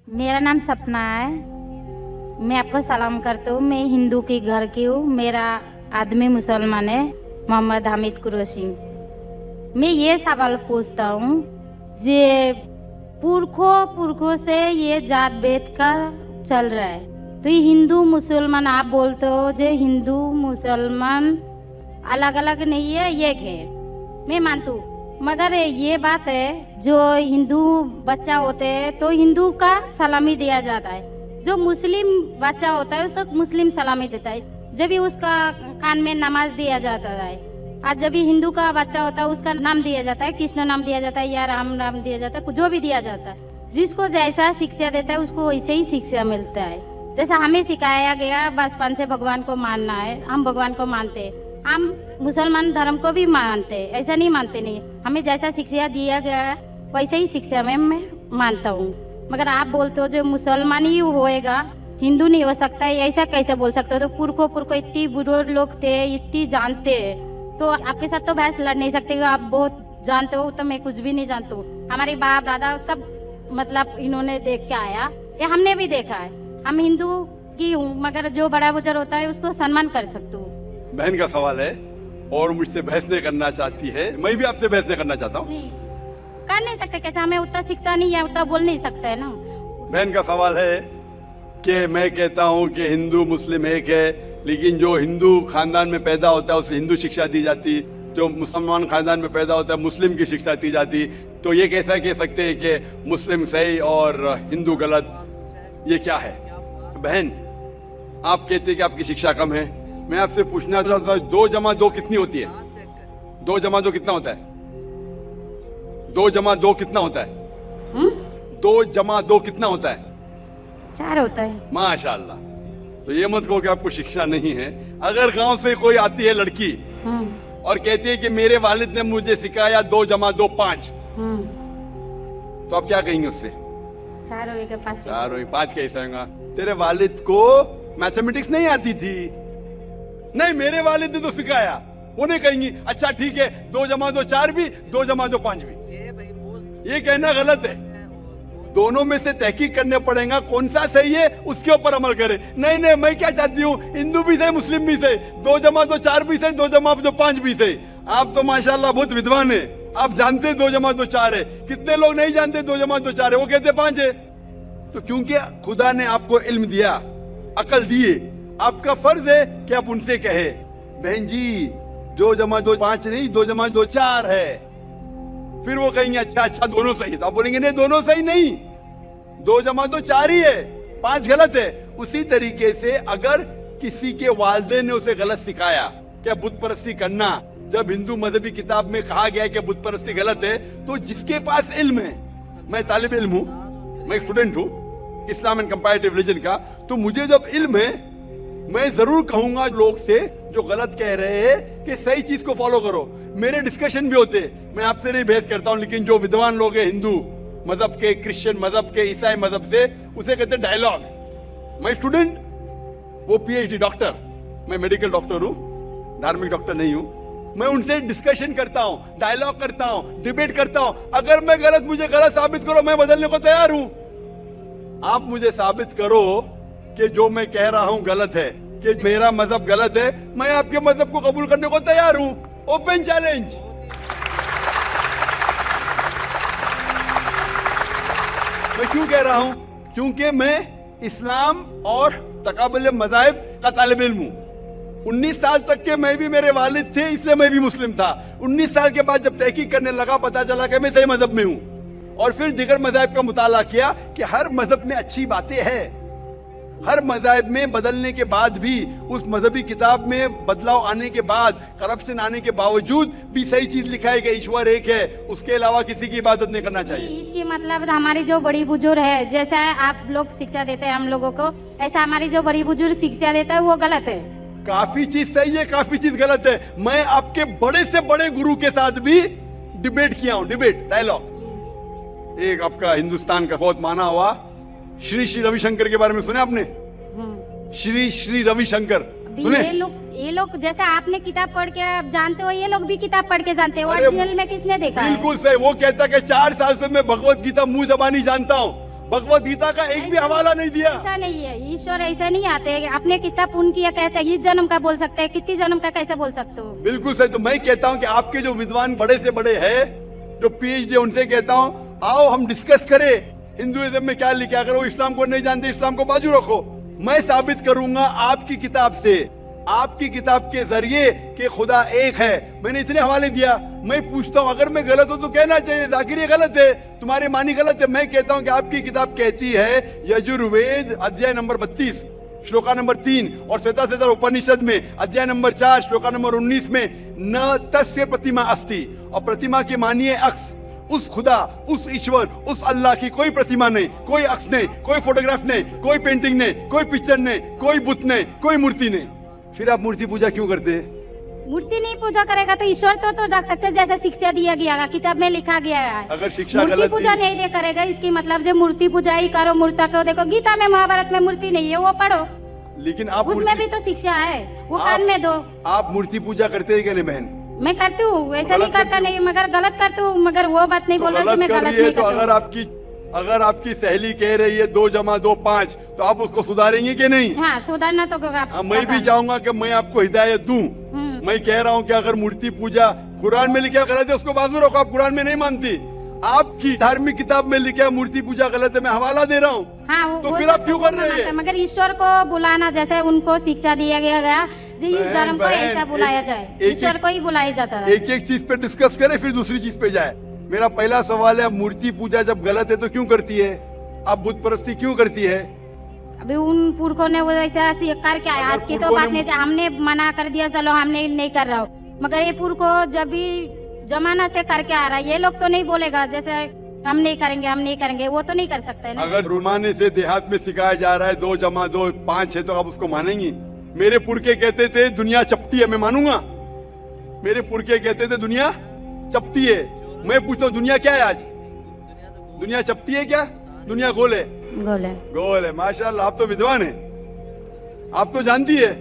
मेरा नाम सपना है। मैं आपको सलाम करती हूँ। मैं हिंदू की घर की हूँ। मेरा आदमी मुसलमान है, मोहम्मद हामिद कुरैशी। मैं ये सवाल पूछता हूँ, जे पुरखों से ये जात भेद का चल रहा है, तो ये हिंदू मुसलमान आप बोलते हो, जो हिंदू मुसलमान अलग अलग नहीं है, एक है। मैं मानती हूँ, मगर ये बात है, जो हिंदू बच्चा होते हैं तो हिंदू का सलामी दिया जाता है, जो मुस्लिम बच्चा होता है उसको मुस्लिम सलामी देता है। जब भी उसका कान में नमाज दिया जाता है, और जब भी हिंदू का बच्चा होता है उसका नाम दिया जाता है, कृष्ण नाम दिया जाता है या राम नाम दिया जाता है, जो भी दिया जाता है। जिसको जैसा शिक्षा देता है उसको वैसे ही शिक्षा मिलता है। जैसा हमें सिखाया गया बचपन से भगवान को मानना है, हम भगवान को मानते हैं। हम मुसलमान धर्म को भी मानते हैं, ऐसा नहीं मानते नहीं। हमें जैसा शिक्षा दिया गया है वैसे ही शिक्षा में मैं मानता हूँ। मगर आप बोलते हो जो मुसलमान ही होएगा, हिंदू नहीं हो सकता है, ऐसा कैसे बोल सकते हो? तो पुरखों इतनी बुजुर्ग लोग थे, इतनी जानते हैं, तो आपके साथ तो बहस लड़ नहीं सकते। आप बहुत जानते हो, तो मैं कुछ भी नहीं जानती हूँ। हमारे बाप दादा सब मतलब इन्होंने देख के आया, ये हमने भी देखा है। हम हिंदू की हूँ, मगर जो बड़ा बुजुर्ग होता है उसको सम्मान कर सकती हूँ। बहन का सवाल है और मुझसे बहस नहीं करना चाहती है, मैं भी आपसे बहस नहीं करना चाहता हूँ। नहीं कर नहीं सकते, कैसे? हमें उतना शिक्षा नहीं है, उतना बोल नहीं सकते है ना। बहन का सवाल है कि मैं कहता हूँ कि हिंदू मुस्लिम एक है, लेकिन जो हिंदू खानदान में पैदा होता है उसे हिंदू शिक्षा दी जाती, जो मुसलमान खानदान में पैदा होता है मुस्लिम की शिक्षा दी जाती। तो ये कैसा कह सकते हैं कि मुस्लिम सही और हिंदू गलत? ये क्या है? बहन, आप कहते हैं कि आपकी शिक्षा कम है। मैं आपसे पूछना चाहता हूँ, 2 जमा 2 कितनी होती है? 2 जमा 2 कितना होता है? 2 जमा 2 कितना होता है? 2 जमा 2 कितना होता है? 4 होता है। माशाल्लाह। तो ये मत कहो कि आपको शिक्षा नहीं है। अगर गांव से कोई आती है लड़की और कहती है कि मेरे वालिद ने मुझे सिखाया 2 जमा 2 5, तो आप क्या कहेंगे उससे? 4 होएगा 5। 4 होगी, 5 कैसे होगा? तेरे वालिद को मैथमेटिक्स नहीं आती थी? नहीं, मेरे वालिद ने तो सिखाया। वो नहीं कहेंगी अच्छा ठीक है 2 जमा 2 4 भी, 2 जमा 2 5 भी। ये कहना गलत है। दोनों में से तहकीक करने पड़ेगा, कौन सा सही है उसके ऊपर अमल करें। नहीं, मैं क्या चाहती हूँ, हिंदू भी सही मुस्लिम भी सही, 2 जमा 2 4 भी सही, 2 जमा 2 5 भी सही। आप तो माशाल्लाह बहुत विद्वान है, आप जानते 2 जमा 2 4 है। कितने लोग नहीं जानते 2 जमा 2 4 है, वो कहते 5 है। तो क्योंकि खुदा ने आपको इल्म दिया, अकल दिए, आपका फर्ज है कि आप उनसे कहे बहन जी 2 जमा 2 5 नहीं, 2 जमा 2 4 है। फिर वो कहेंगे अच्छा दोनों सही है, तो आप बोलेंगे नहीं दोनों सही नहीं, 2 जमा 2 4 ही है, 5 गलत है। उसी तरीके से अगर किसी के वालिदैन ने उसे गलत सिखाया क्या बुत परस्ती करना, जब हिंदू मजहबी किताब में कहा गया है कि बुत परस्ती गलत है, तो जिसके पास इल्म है, मैं तालिब इल्म हूँ, मैं एक स्टूडेंट हूँ इस्लाम एंड कंपैरेटिव रिलीजन का, तो मुझे जब इल्म है मैं जरूर कहूंगा लोग से जो गलत कह रहे हैं कि सही चीज को फॉलो करो। मेरे डिस्कशन भी होते, मैं आपसे नहीं बहस करता हूं, लेकिन जो विद्वान लोग हैं हिंदू मजहब के, क्रिश्चियन मजहब के, ईसाई मजहब से, उसे कहते हैं डायलॉग। मैं स्टूडेंट, वो पीएचडी डॉक्टर, मैं मेडिकल डॉक्टर हूं, धार्मिक डॉक्टर नहीं हूं। मैं उनसे डिस्कशन करता हूं, डायलॉग करता हूं, डिबेट करता हूं। अगर मैं गलत, मुझे गलत साबित करो, मैं बदलने को तैयार हूं। आप मुझे साबित करो कि जो मैं कह रहा हूं गलत है, कि मेरा मजहब गलत है, मैं आपके मजहब को कबूल करने को तैयार हूं। Open challenge. मैं क्यों कह रहा हूं? क्योंकि मैं इस्लाम और तकाबुल मज़ाहिब का तालिब इल्म हूं। 19 साल तक के मैं भी, मेरे वालिद थे इसलिए मैं भी मुस्लिम था। 19 साल के बाद जब तहकीक करने लगा, पता चला कि मैं सही मजहब में हूं, और फिर दिगर मज़ाहिब का मुताला किया कि हर मजहब में अच्छी बातें हैं। हर मज़ाहिब में बदलने के बाद भी, उस मजहबी किताब में बदलाव आने के बाद, करप्शन आने के बावजूद भी सही चीज लिखा है कि ईश्वर एक है, उसके अलावा किसी की इबादत नहीं करना चाहिए। इसकी मतलब हमारी जो बड़ी बुजुर्ग है, जैसा आप लोग शिक्षा देते हैं हम लोगों को, ऐसा हमारी जो बड़ी बुजुर्ग शिक्षा देता है वो गलत है। काफी चीज सही है, काफी चीज गलत है। मैं आपके बड़े से बड़े गुरु के साथ भी डिबेट किया हूं, डिबेट डायलॉग। एक आपका हिंदुस्तान का बहुत माना हुआ श्री रविशंकर के बारे में सुने आपने? श्री रविशंकर सुने? ये लोग जैसे आपने किताब पढ़ के जानते हो, ये लोग भी किताब पढ़ के जानते हो। ओरिजिनल में किसने देखा है? बिल्कुल सही। वो कहता है कि 4 साल से मैं भगवत गीता मुंह जबानी जानता हूँ। भगवत गीता का एक भी हवाला नहीं दिया। ऐसा नहीं है, ईश्वर ऐसे नहीं आते। अपने कितना पुण्य किया कहते हैं, इस जन्म का बोल सकते हैं, कितनी जन्म का कैसे बोल सकते हो? बिल्कुल सही। तो मैं कहता हूँ कि आपके जो विद्वान बड़े से बड़े हैं, जो पीएचडी, उनसे कहता हूँ आओ हम डिस्कस करें हिंदुइज्म में क्या लिखा। अगर वो इस्लाम को नहीं जानते, इस्लाम को बाजू रखो। मैं साबित करूंगा आपकी किताब से, आपकी किताब के जरिए कि खुदा एक है। मैंने इतने हवाले दिया। मैं पूछता हूँ अगर मैं गलत हूं तो कहना चाहिए जाकिर ये गलत है, तुम्हारे मानी गलत है। मैं कहता हूँ कि आपकी किताब कहती है यजुर्वेद अध्याय नंबर 32 श्लोका नंबर 3 और श्वेताश्वेतर उपनिषद में अध्याय नंबर 4 श्लोका नंबर 19 में न तस्य प्रतिमा अस्ति, और प्रतिमा की मानिए अक्स। उस खुदा, उस ईश्वर, उस अल्लाह की कोई प्रतिमा नहीं, कोई अक्स नहीं, कोई फोटोग्राफ नहीं, कोई पेंटिंग नहीं, कोई पिक्चर नहीं, कोई बुत नहीं, कोई मूर्ति नहीं। फिर आप मूर्ति पूजा क्यों करते हैं? मूर्ति नहीं पूजा करेगा तो ईश्वर तो रख सकते हैं, जैसे शिक्षा दिया गया, किताब में लिखा गया है। अगर शिक्षा मूर्ति गलत पूजा नहीं दे करेगा, इसकी मतलब जो मूर्ति पूजा ही करो, मूर्ता को देखो गीता में, महाभारत में मूर्ति नहीं है, वो पढ़ो। लेकिन आप उसमें भी तो शिक्षा है, वो कान में दो। आप मूर्ति पूजा करते हैं क्या नहीं बहन? मैं करती हूँ, वैसा नहीं करता नहीं, मगर गलत करती हूँ, मगर वो बात नहीं बोल रही कि मैं गलत नहीं तो करती। अगर आपकी सहेली कह रही है 2 + 2 5, तो आप उसको सुधारेंगे कि नहीं? हाँ, सुधारना तो मैं भी चाहूंगा कि मैं आपको हिदायत दूं। मैं कह रहा हूं कि अगर मूर्ति पूजा कुरान में लिखा गलत है, उसको बाजू रखो। आप कुरान में नहीं मानती, आपकी धार्मिक किताब में लिखा है मूर्ति पूजा गलत है, मैं हवाला दे रहा हूँ। हाँ, तो फिर आप क्यों कर रहे हैं? मगर ईश्वर को बुलाना, जैसे उनको शिक्षा दिया गया जी, इस धर्म को ऐसा बुलाया जाए, ईश्वर को ही बुलाया जाता है। एक एक चीज पे डिस्कस करें, फिर दूसरी चीज पे जाए। मेरा पहला सवाल है, मूर्ति पूजा जब गलत है तो क्यों करती है? आप बुत परस्ती क्यों करती है? अभी उन पुरखों ने वो ऐसा करके आया, आज की तो बात नहीं, हमने मना कर दिया, चलो हमने नहीं कर रहा हूँ, मगर ये पुरखों जब भी जमाना से करके आ रहा है, ये लोग तो नहीं बोलेगा जैसे हम नहीं करेंगे, हम नहीं करेंगे, वो तो नहीं कर सकते है ना। अगर रुमाने से देहात में सिखाया जा रहा है 2 + 2 5 है, तो आप उसको मानेंगी? मेरे पुरखे कहते थे दुनिया चपटी है, मैं मानूंगा? मेरे पुरखे कहते थे दुनिया चपटी है। मैं पूछता हूँ दुनिया क्या है आज? दुनिया चपटी है क्या? दुनिया गोल है? गोल है। गोल है। माशाल्लाह, आप तो विद्वान है, आप तो जानती है।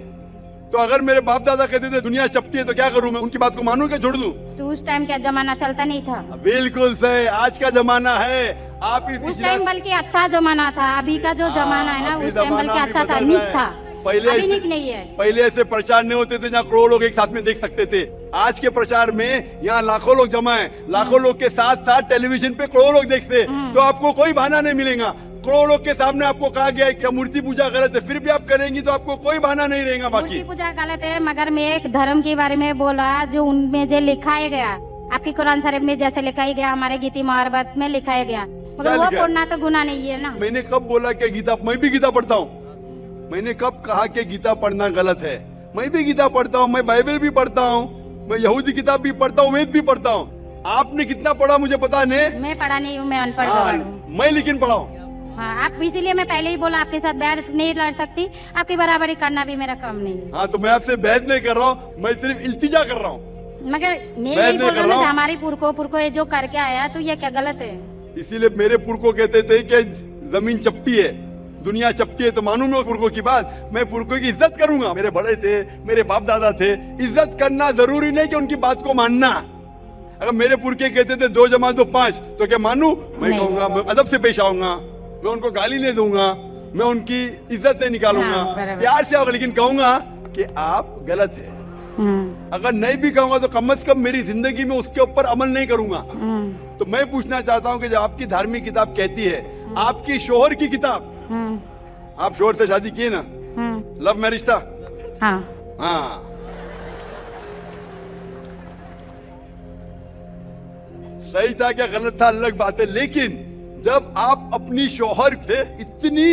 तो अगर मेरे बाप दादा कहते थे दुनिया चपटी है, तो क्या करूं मैं? उनकी बात को मानूं कि छोड़ दूं? तो उस टाइम क्या जमाना चलता नहीं था? बिल्कुल सही, आज का जमाना है। आप उस टाइम बल्कि अच्छा जमाना था, अभी का जो जमाना है ना, उस टाइम बल्कि अच्छा था, नीक था। पहले अभी नीक नहीं है। पहले ऐसे प्रचार नहीं होते थे जहाँ करोड़ों लोग एक साथ में देख सकते थे। आज के प्रचार में यहाँ लाखों लोग जमा है, लाखों लोग के साथ साथ टेलीविजन पे करोड़ों लोग देखते, तो आपको कोई बहाना नहीं मिलेगा। करोड़ों लोग के सामने आपको कहा गया है कि मूर्ति पूजा गलत है, फिर भी आप करेंगी तो आपको कोई बहाना नहीं रहेगा। बाकी मूर्ति पूजा गलत है, मगर मैं एक धर्म के बारे में बोला जो उनमें जो लिखाया गया, आपकी कुरान शरीफ में जैसे लिखाया गया, हमारे गीता महाभारत में लिखाया गया, मगर वो पढ़ना तो गुनाह नहीं है ना। मैंने कब बोला कि गीता, मैं भी गीता पढ़ता हूँ? मैंने कब कहा कि गीता पढ़ना गलत है? मैं भी गीता पढ़ता हूँ, मैं बाइबल भी पढ़ता हूँ, मैं यहूदी किताब भी पढ़ता हूँ, वेद भी पढ़ता हूँ। आपने कितना पढ़ा मुझे पता नहीं। मैं पढ़ा नहीं हूँ, मैं अनपढ़ हूँ। मैं लेकिन पढ़ा हूँ। हाँ, आप इसीलिए मैं पहले ही बोला आपके साथ बहस नहीं लड़ सकती, आपकी बराबरी करना भी मेरा काम नहीं है। हाँ, तो मैं आपसे बहस नहीं कर रहा हूँ, मैं सिर्फ इल्तिजा कर रहा हूँ। मगर मैं यही बोल रहा हूँ हमारी पुरखों ये जो करके आया, तो ये क्या गलत है? इसीलिए मेरे पुरखों कहते थे कि जमीन चपटी है, दुनिया चपटी है, तो मानू मैं उस पुरखों की बात। मैं पुरखों की इज्जत करूंगा, मेरे बड़े थे, मेरे बाप दादा थे। इज्जत करना जरूरी नहीं कि उनकी बात को मानना। अगर मेरे पुरखे कहते थे 2 + 2 5, तो क्या मानू? मैं कहूंगा, मैं अदब से पेश आऊंगा, मैं उनको गाली नहीं दूंगा, मैं उनकी इज्जत नहीं निकालूंगा, प्यार से आऊंगा, लेकिन कहूंगा कि आप गलत है। अगर नहीं भी कहूंगा तो कम से कम मेरी जिंदगी में उसके ऊपर अमल नहीं करूंगा। तो मैं पूछना चाहता हूं कि जब आपकी धार्मिक किताब कहती है, आपकी शोहर की किताब, आप शोहर से शादी किए ना? लव मैरिज था? हाँ। सही था क्या गलत था अलग बात है, लेकिन जब आप अपनी शोहर से इतनी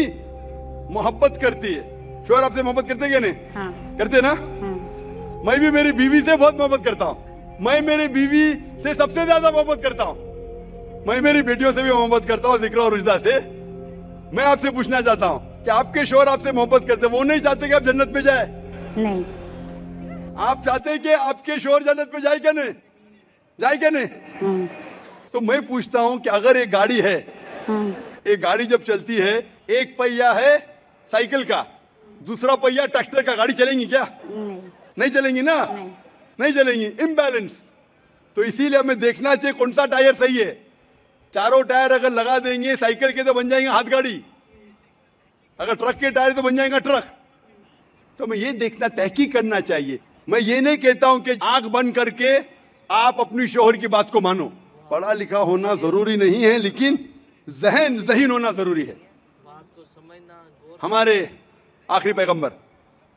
मोहब्बत करती है, शोहर आपसे मोहब्बत करते क्या नहीं? करते ना? मैं भी मेरी बीवी से बहुत मोहब्बत करता हूँ। मैं मेरी बीवी से सबसे ज्यादा मोहब्बत करता हूँ। मैं मेरी बेटियों से भी मोहब्बत करता हूँ, जिक्र और रुजदा से। मैं आपसे पूछना चाहता हूँ कि आपके शोहर आपसे मोहब्बत करते, वो नहीं चाहते कि आप जन्नत में जाए? नहीं। आप चाहते हैं कि आपके शोहर जन्नत में जाए क्या नहीं? जाए क्या नहीं? तो मैं पूछता हूँ कि अगर एक गाड़ी है, एक गाड़ी जब चलती है, एक पहिया है साइकिल का, दूसरा पहिया ट्रैक्टर का, गाड़ी चलेंगी क्या? नहीं चलेंगी ना? नहीं चलेंगी, इम्बैलेंस। तो इसीलिए हमें देखना चाहिए कौन सा टायर सही है। चारों टायर अगर लगा देंगे साइकिल के तो बन जाएंगे हाथ गाड़ी, अगर ट्रक के टायर तो बन जाएगा ट्रक। तो मैं ये देखना, तहकीक करना चाहिए। मैं ये नहीं कहता हूं कि आंख बंद करके आप अपनी शोहर की बात को मानो। पढ़ा लिखा होना जरूरी नहीं है, लेकिन ज़हीन होना जरूरी है। हमारे आखिरी पैगंबर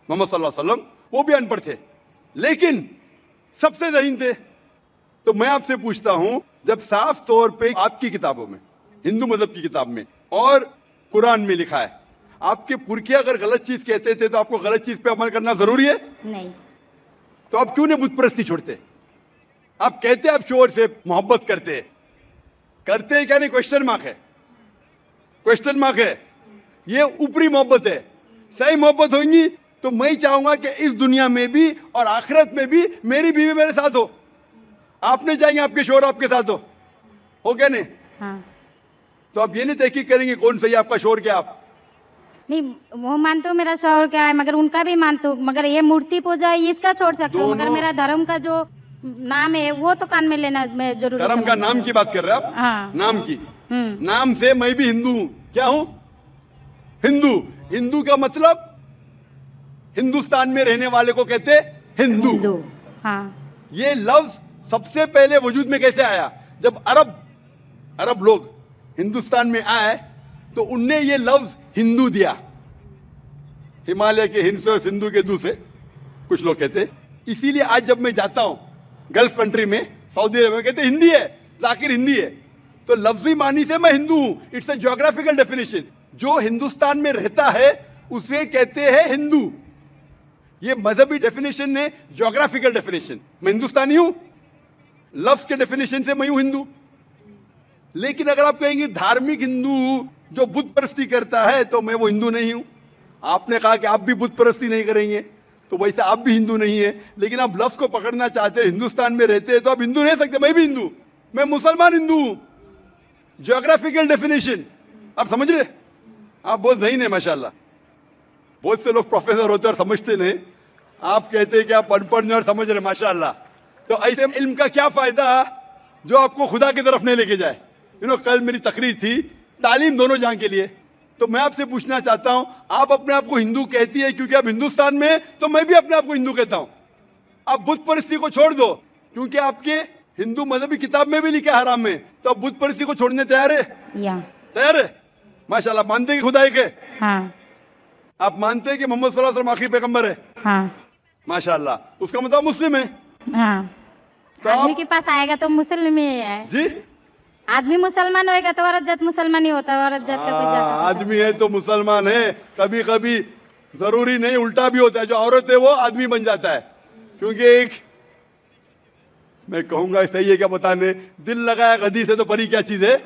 मोहम्मद सल्लल्लाहु अलैहि वसल्लम, वो भी अनपढ़ थे लेकिन सबसे ज़हीन थे। तो मैं आपसे पूछता हूं, जब साफ तौर पे आपकी किताबों में, हिंदू मजहब की किताब में और कुरान में लिखा है, आपके पुरखे अगर गलत चीज कहते थे तो आपको गलत चीज पे अमल करना जरूरी है? नहीं। तो आप क्यों नहीं बुत परस्ती छोड़ते? आप कहते आप शोर से मोहब्बत करते हैं क्या? नहीं, क्वेश्चन मार्क है, क्वेश्चन मार्क है। ये ऊपरी मोहब्बत है। सही मोहब्बत होगी तो मैं चाहूंगा कि इस दुनिया में भी और आखिरत में भी मेरी बीवी मेरे साथ हो। आप नहीं चाहेंगे आपके शोहर आपके साथ हो क्या? नहीं। हाँ। तो आप ये नहीं तहकीक करेंगे कौन सही आपका शोहर क्या? आप नहीं, वो मानते हो मेरा शोहर क्या है, मगर उनका भी मानते हो, मगर ये मूर्ति पूजा इसका छोड़ सकते हो, मगर मेरा धर्म का जो नाम है वो तो कान में लेना मैं जरूरी। धर्म का नाम की बात कर रहे हैं आप? हाँ। नाम की। नाम से मैं भी हिंदू हूं। क्या हूं? हिंदू। हिंदू का मतलब हिंदुस्तान में रहने वाले को कहते हिंदू। हाँ। ये लफ्ज सबसे पहले वजूद में कैसे आया? जब अरब लोग हिंदुस्तान में आए तो उनने ये लफ्ज हिंदू दिया। हिमालय के हिंद से और सिंधु के दू से कुछ लोग कहते। इसीलिए आज जब मैं जाता हूं गल्फ कंट्री में, सऊदी अरब में, कहते हिंदी है, जाकिर हिंदी है। तो लफ्जी मानी से मैं हिंदू हूं। It's a geographical definition. जो हिंदुस्तान में रहता है उसे कहते हैं हिंदू। ये मजहबी डेफिनेशन है, ज्योग्राफिकल डेफिनेशन। मैं हिंदुस्तानी हूं, लफ्ज के डेफिनेशन से मैं हूं हिंदू। लेकिन अगर आप कहेंगे धार्मिक हिंदू जो बुत परस्ती करता है तो मैं वो हिंदू नहीं हूं। आपने कहा कि आप भी बुत परस्ती नहीं करेंगे, तो वैसे आप भी हिंदू नहीं है। लेकिन आप लफ्ज को पकड़ना चाहते हैं, हिंदुस्तान में रहते हैं तो आप हिंदू रह सकते। मैं भी हिंदू, मैं मुसलमान हिंदू हूं। ज्योग्राफिकल डेफिनेशन आप समझ रहे? आप बहुत ज़हीन है माशाल्लाह। बहुत से लोग प्रोफेसर होते और समझते नहीं। आप कहते हैं कि आप अनपढ़ नहीं और समझ रहे, माशाल्लाह। तो ऐसे इल्म का क्या फायदा जो आपको खुदा की तरफ नहीं लेके जाए? कल मेरी तकरीर थी तालीम दोनों जहां के लिए। तो मैं आपसे पूछना चाहता हूं, आप अपने आप को हिंदू कहती है क्योंकि आप हिंदुस्तान में हैं, तो मैं भी अपने आप को हिंदू कहता हूं। आप बुत परस्ती को छोड़ दो क्योंकि आपके हिंदू मजहबी किताब में भी लिखा है हराम में, तो आप बुत परस्ती को छोड़ने तैयार है? तैयार है? माशाल्लाह। मानते हैं कि खुदा एक है? हाँ। आप मानते हैं कि मोहम्मद सल्लल्लाहु अलैहि वसल्लम आखिरी पैगंबर है? हाँ। माशाल्लाह। उसका मतलब मुस्लिम है? हाँ। तो आदमी के पास आएगा तो मुस्लिम ही है जी। आदमी मुसलमान होएगा तो औरत जात मुसलमान ही होता है। औरत जात का कोई जात आदमी है तो मुसलमान है। कभी कभी जरूरी नहीं, उल्टा भी होता है। जो औरत है वो आदमी बन जाता है। क्योंकि एक मैं कहूंगा सही है क्या बताने, दिल लगाया गधी से तो परी क्या चीज है।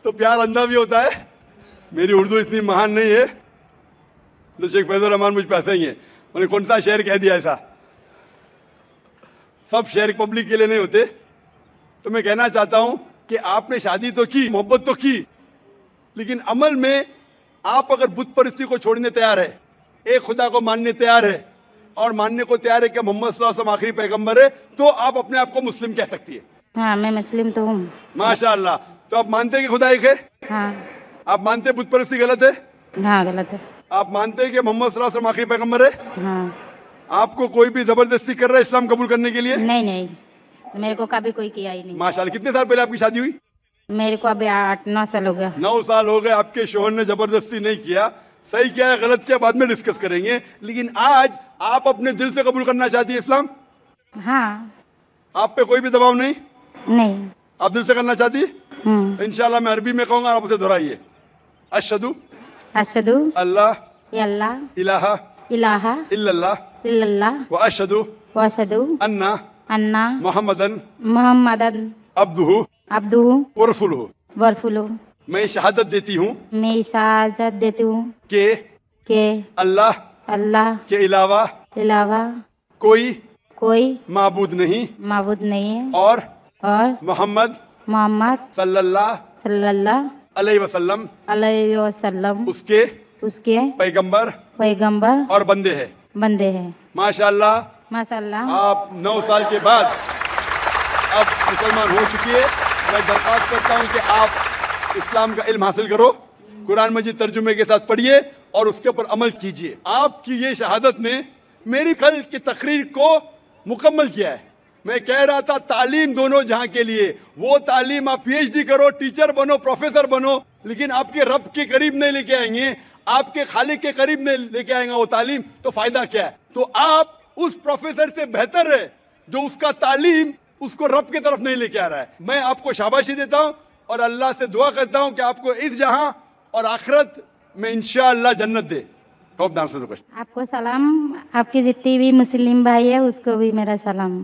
तो प्यार अंधा भी होता है। मेरी उर्दू इतनी महान नहीं है तो शेख फैजुर रहमान मुझ पे हंसेंगे, उन्हें कौन सा शेर कह दिया ऐसा। सब शेर पब्लिक के लिए नहीं होते। तो मैं कहना चाहता हूं कि आपने शादी तो की, मोहब्बत तो की, लेकिन अमल में आप अगर बुत परस्ती को छोड़ने तैयार है, एक खुदा को मानने तैयार है और मानने को तैयार है कि मोहम्मद सल्लल्लाहु अलैहि वसल्लम आखिरी पैगंबर है, तो आप अपने आप को मुस्लिम कह सकती है। हाँ, मैं मुस्लिम तो हूँ। माशाअल्लाह। तो आप मानते हैं कि खुदा एक है? हाँ। आप मानते हैं बुत परस्ती गलत है? हाँ, गलत है। आप मानते हैं कि मोहम्मद सल्लल्लाहु अलैहि वसल्लम आखिरी पैगंबर है? हाँ। आपको कोई भी जबरदस्ती कर रहा है इस्लाम कबूल करने के लिए? नहीं, मेरे को कभी कोई किया ही नहीं। माशाल्लाह। कितने साल पहले आपकी शादी हुई? मेरे को अभी 8-9 साल हो गया। 9 साल हो गए। आपके शोहर ने जबरदस्ती नहीं किया। सही क्या है गलत क्या बाद में डिस्कस करेंगे, लेकिन आज आप अपने दिल से कबूल करना चाहती है इस्लाम? हाँ। आप पे कोई भी दबाव नहीं? नहीं। आप दिल से करना चाहती है? इंशाल्लाह मैं अरबी में कहूंगा, आप उसे दोहराइए। अशहदु अल्लाह इलाहा इल्लल्लाह व अशहदु अन्ना मुहम्मदन अब्दुहु व रसूलुहु। मैं शहादत देती हूँ कि अल्लाह के अलावा कोई माबूद नहीं है और मोहम्मद सल्लल्लाहु अलैहि वसल्लम उसके पैगंबर और बंदे हैं। माशाल्लाह। आप 9 साल के बाद अब मुसलमान हो चुकी है। मैं दरख्वास्त करता हूँ कि आप इस्लाम का इल्म हासिल करो, कुरान मजीद तर्जुमे के साथ पढ़िए और उसके ऊपर अमल कीजिए। आपकी ये शहादत ने मेरी कल की तकरीर को मुकम्मल किया है। मैं कह रहा था तालीम दोनों जहां के लिए, वो तालीम आप पीएचडी करो, टीचर बनो, प्रोफेसर बनो, लेकिन आपके रब के करीब नहीं लेके आएंगे, आपके खालिक के करीब नहीं लेके आएंगे वो तालीम, तो फायदा क्या है? तो आप उस प्रोफेसर से बेहतर है जो उसका तालीम उसको रब की तरफ नहीं लेके आ रहा है। मैं आपको शाबाशी देता हूं और अल्लाह से दुआ करता हूं कि आपको इस जहां और आखिरत में इंशाअल्लाह जन्नत दे। Hope the answer the question. आपको सलाम, आपकी जितनी भी मुस्लिम भाई है उसको भी मेरा सलाम।